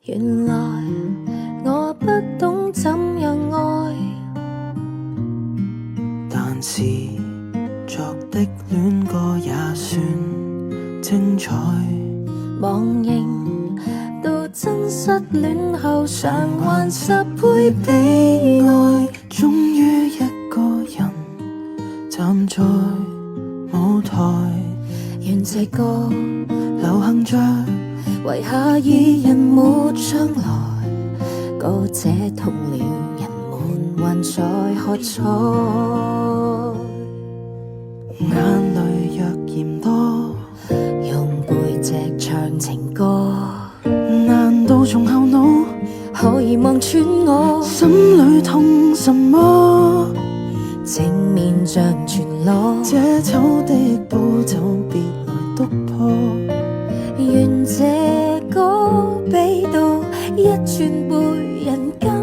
原來我不懂怎樣愛，但是作的戀歌也算精彩。忘形到真失戀後償還10倍悲哀，終於一個人站在舞台，願這歌流行着遺下二人沒將來，歌者痛了，人們還在喝彩。眼淚若嫌多，用背脊唱情歌，難道從後腦可以望穿我心裏痛什麼？正面像全裸，這醜的步驟別來督破。願這歌比到一串背人間